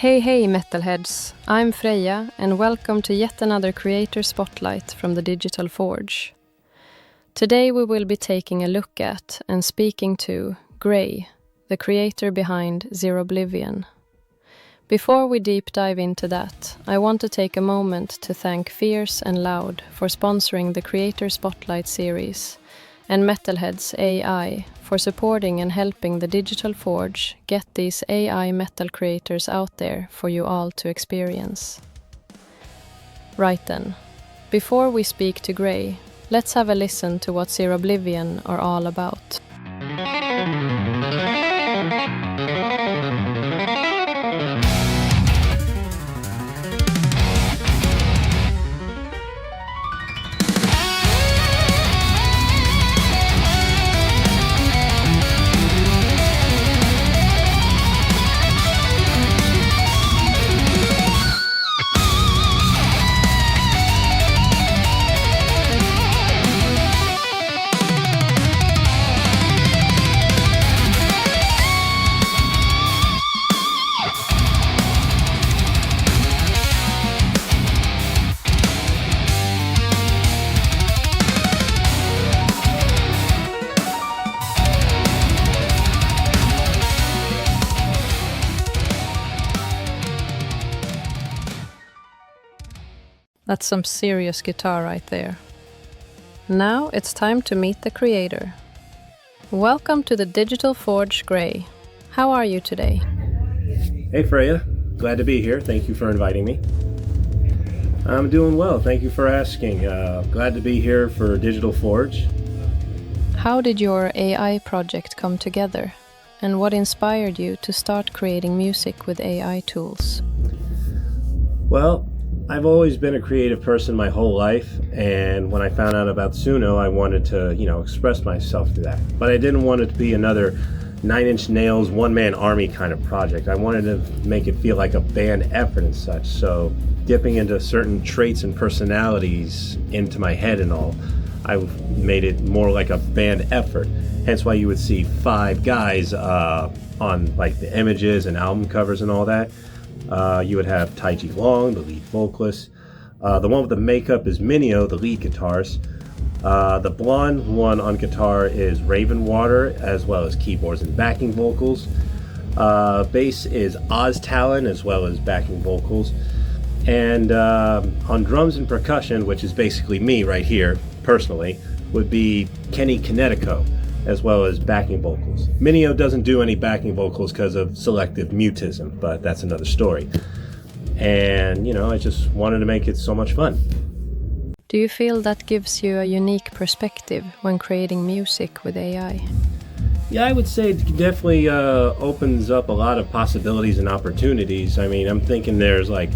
Hey metalheads, I'm Freja and welcome to yet another creator spotlight from the Digital Forge. Today we will be taking a look at and speaking to Gray, the creator behind Zer0blivion. Before we deep dive into that, I want to take a moment to thank Fierce and Loud for sponsoring the Creator Spotlight series, and Metalheads AI for supporting and helping the Digital Forge get these AI metal creators out there for you all to experience. Right then, before we speak to Gray, let's have a listen to what Zer0blivion are all about. That's some serious guitar right there. Now it's time to meet the creator. Welcome to the Digital Forge, Gray. How are you today? Hey Freya, glad to be here. Thank you for inviting me. I'm doing well, thank you for asking. Glad to be here for Digital Forge. How did your AI project come together? And what inspired you to start creating music with AI tools? Well, I've always been a creative person my whole life, and when I found out about Suno, I wanted to, express myself through that. But I didn't want it to be another 9 Inch Nails, one-man army kind of project. I wanted to make it feel like a band effort and such, so dipping into certain traits and personalities into my head and all, I made it more like a band effort. Hence why you would see 5 guys on like the images and album covers and all that. You would have Taiji Long, the lead vocalist. The one with the makeup is Minio, the lead guitarist. The blonde one on guitar is Ravenwater, as well as keyboards and backing vocals. Bass is Oz Talon, as well as backing vocals. And on drums and percussion, which is basically me right here, personally, would be Kenny Kinetico, as well as backing vocals. Minio doesn't do any backing vocals because of selective mutism, but that's another story. And, I just wanted to make it so much fun. Do you feel that gives you a unique perspective when creating music with AI? Yeah, I would say it definitely opens up a lot of possibilities and opportunities. I mean, I'm thinking there's like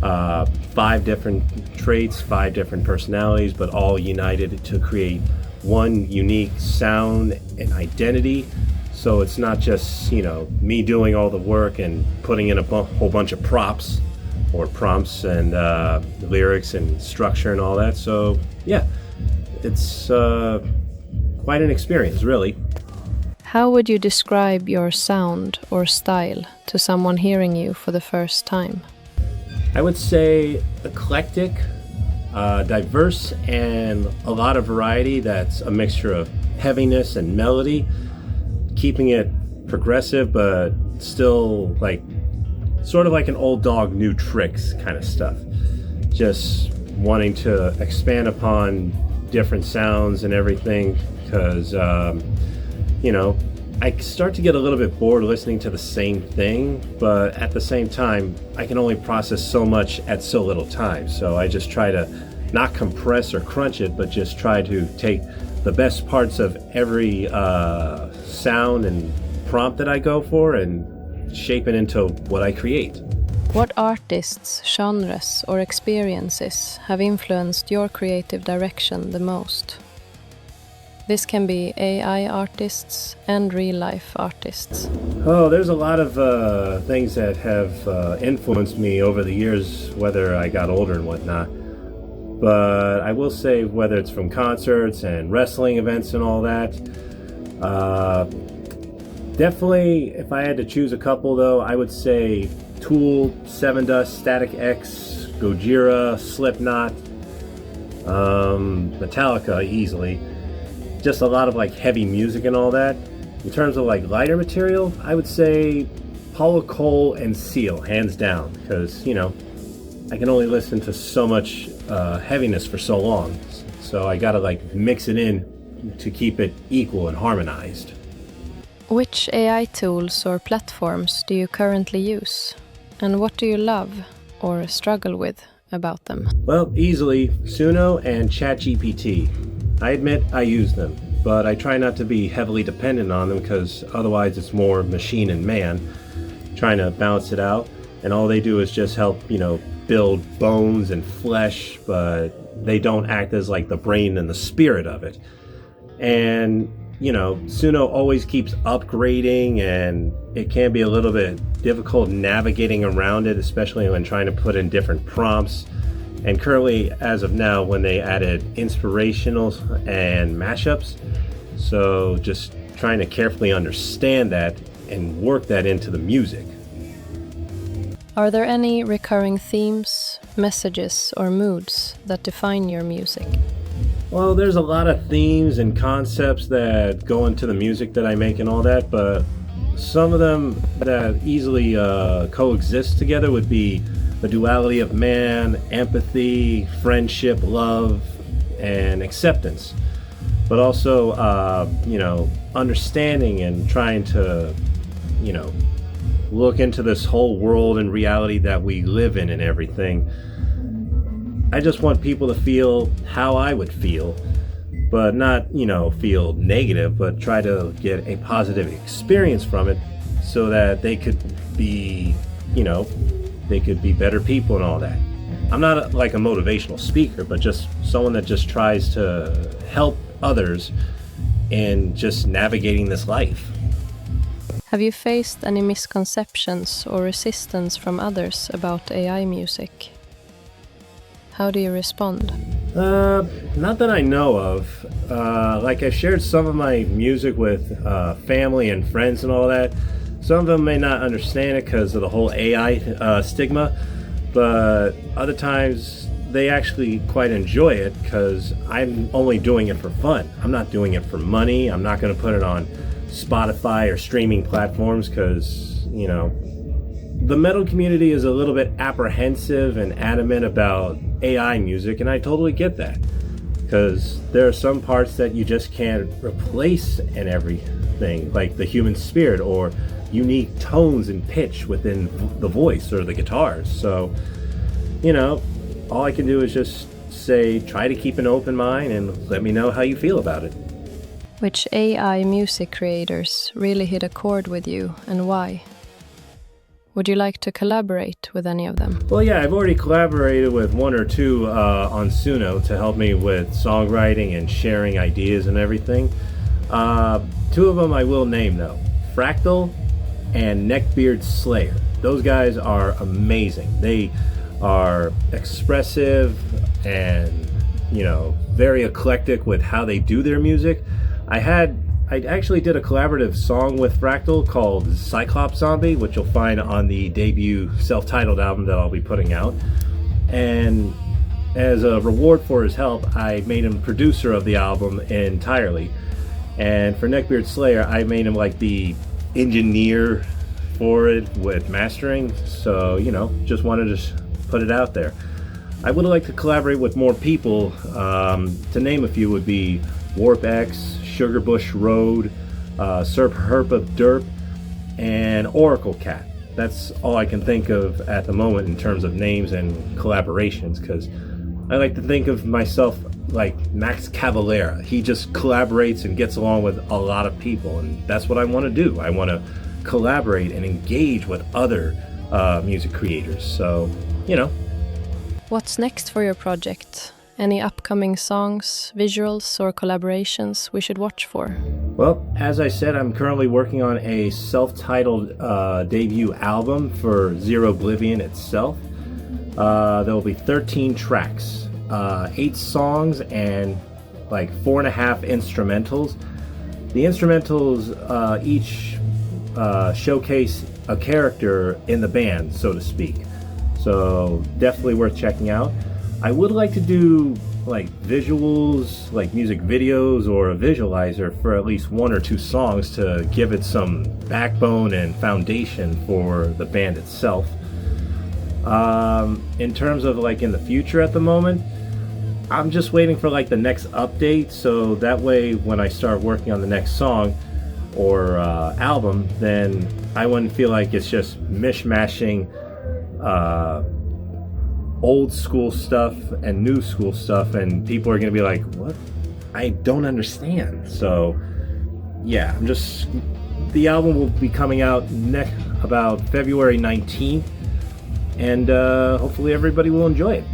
5 different traits, 5 different personalities, but all united to create one unique sound and identity. So it's not just, me doing all the work and putting in a whole bunch of props or prompts and lyrics and structure and all that. So yeah, it's quite an experience, really. How would you describe your sound or style to someone hearing you for the first time? I would say eclectic, diverse, and a lot of variety. That's a mixture of heaviness and melody, keeping it progressive but still sort of like an old dog new tricks kind of stuff. Just wanting to expand upon different sounds and everything, because I start to get a little bit bored listening to the same thing, but at the same time, I can only process so much at so little time. So I just try to not compress or crunch it, but just try to take the best parts of every sound and prompt that I go for and shape it into what I create. What artists, genres, or experiences have influenced your creative direction the most? This can be AI artists and real-life artists. Oh, there's a lot of things that have influenced me over the years, whether I got older and whatnot. But I will say, whether it's from concerts and wrestling events and all that, definitely, if I had to choose a couple though, I would say Tool, Seven Dust, Static X, Gojira, Slipknot, Metallica easily. Just a lot of like heavy music and all that. In terms of like lighter material, I would say Paula Cole and Seal, hands down, because, you know, I can only listen to so much heaviness for so long. So I gotta like mix it in to keep it equal and harmonized. Which AI tools or platforms do you currently use? And what do you love or struggle with about them? Well, easily Suno and ChatGPT. I admit I use them, but I try not to be heavily dependent on them because otherwise it's more machine and man trying to balance it out. And all they do is just help, you know, build bones and flesh, but they don't act as like the brain and the spirit of it. And, you know, Suno always keeps upgrading, and it can be a little bit difficult navigating around it, especially when trying to put in different prompts. And currently, as of now, when they added inspirationals and mashups, so just trying to carefully understand that and work that into the music. Are there any recurring themes, messages, or moods that define your music? Well, there's a lot of themes and concepts that go into the music that I make and all that, but some of them that easily coexist together would be the duality of man, empathy, friendship, love, and acceptance. But also, you know, understanding and trying to, you know, look into this whole world and reality that we live in and everything. I just want people to feel how I would feel, but not, you know, feel negative, but try to get a positive experience from it so that they could be, you know, they could be better people and all that. I'm not like a motivational speaker, but just someone that just tries to help others in just navigating this life. Have you faced any misconceptions or resistance from others about AI music? How do you respond? Not that I know of. Like I've shared some of my music with family and friends and all that. Some of them may not understand it because of the whole AI stigma, but other times they actually quite enjoy it because I'm only doing it for fun. I'm not doing it for money. I'm not going to put it on Spotify or streaming platforms because, you know, the metal community is a little bit apprehensive and adamant about AI music, and I totally get that because there are some parts that you just can't replace in everything, like the human spirit or unique tones and pitch within the voice or the guitars. So, you know, all I can do is just say try to keep an open mind and let me know how you feel about it. Which AI music creators really hit a chord with you and why? Would you like to collaborate with any of them? Well, yeah, I've already collaborated with one or two on Suno to help me with songwriting and sharing ideas and everything. Two of them I will name though, Fractal and Neckbeard Slayer. Those guys are amazing. They are expressive and, you know, very eclectic with how they do their music. I actually did a collaborative song with Fractal called Cyclops Zombie, which you'll find on the debut self-titled album that I'll be putting out. And as a reward for his help, I made him producer of the album entirely. And for Neckbeard Slayer, I made him like the engineer for it with mastering. So, you know, just wanted to put it out there. I would like to collaborate with more people. To name a few would be Warp X, Sugarbush Road, Serp Herp of Derp, and Oracle Cat. That's all I can think of at the moment in terms of names and collaborations, because I like to think of myself like Max Cavalera. He just collaborates and gets along with a lot of people, and that's what I want to do. I want to collaborate and engage with other music creators. So, you know. What's next for your project? Any upcoming songs, visuals, or collaborations we should watch for? Well, as I said, I'm currently working on a self-titled debut album for Zer0blivion itself. There will be 13 tracks, 8 songs, and like 4.5 instrumentals. The instrumentals each showcase a character in the band, so to speak. So definitely worth checking out. I would like to do like visuals, like music videos or a visualizer for at least one or two songs to give it some backbone and foundation for the band itself. In terms of like in the future at the moment, I'm just waiting for like the next update, so that way when I start working on the next song or album, then I wouldn't feel like it's just mishmashing old school stuff and new school stuff, and people are gonna be like, what? I don't understand. So yeah, the album will be coming out about February 19th, and hopefully everybody will enjoy it.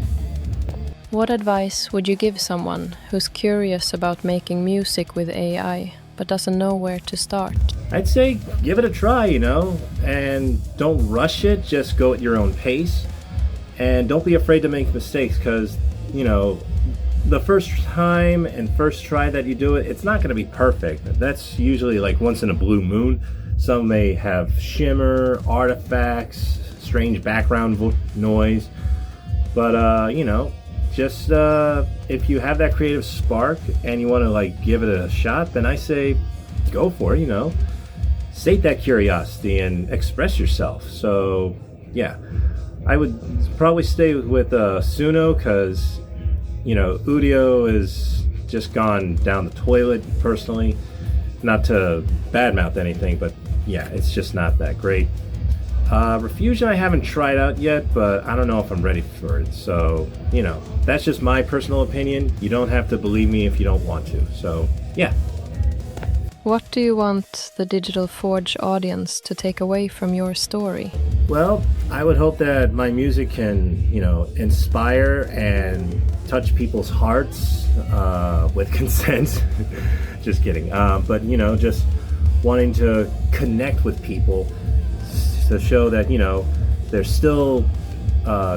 What advice would you give someone who's curious about making music with AI but doesn't know where to start? I'd say give it a try, and don't rush it, just go at your own pace. And don't be afraid to make mistakes, because, the first time and first try that you do it, it's not going to be perfect. That's usually like once in a blue moon. Some may have shimmer, artifacts, strange background noise. But, just if you have that creative spark and you want to like give it a shot, then I say go for it, sate that curiosity and express yourself. So, yeah. I would probably stay with Suno, because, Udio has just gone down the toilet, personally. Not to badmouth anything, but yeah, it's just not that great. Refusion I haven't tried out yet, but I don't know if I'm ready for it. So, that's just my personal opinion. You don't have to believe me if you don't want to. So, yeah. What do you want the Digital Forge audience to take away from your story? Well, I would hope that my music can, inspire and touch people's hearts with consent. Just kidding. But, just wanting to connect with people to show that, there's still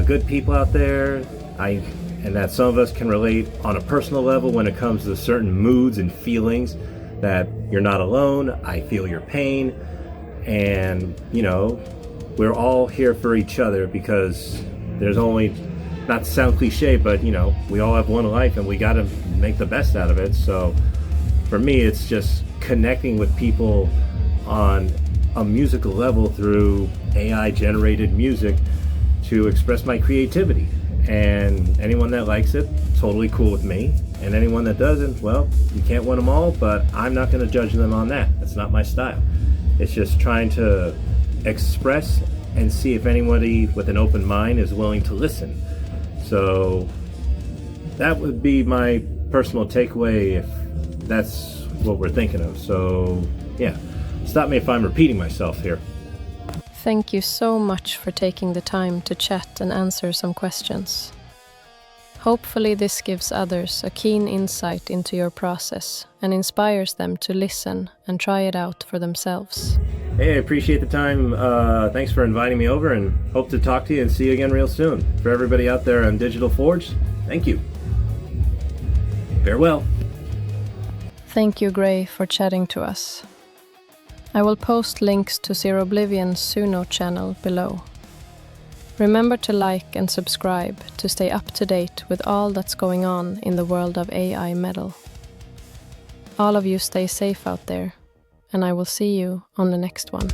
good people out there. And that some of us can relate on a personal level when it comes to certain moods and feelings, that you're not alone. I feel your pain. And, we're all here for each other, because there's only, not to sound cliche, but, we all have one life and we got to make the best out of it. So for me, it's just connecting with people on a musical level through AI generated music to express my creativity. And anyone that likes it, totally cool with me. And anyone that doesn't, well, you can't win them all, but I'm not going to judge them on that. That's not my style. It's just trying to express and see if anybody with an open mind is willing to listen. So that would be my personal takeaway, if that's what we're thinking of. So yeah, stop me if I'm repeating myself here. Thank you so much for taking the time to chat and answer some questions. Hopefully this gives others a keen insight into your process and inspires them to listen and try it out for themselves. Hey, I appreciate the time. Thanks for inviting me over, and hope to talk to you and see you again real soon. For everybody out there on Digital Forge, thank you. Farewell. Thank you, Gray, for chatting to us. I will post links to Zer0blivion's Suno channel below. Remember to like and subscribe to stay up to date with all that's going on in the world of AI metal. All of you stay safe out there, and I will see you on the next one.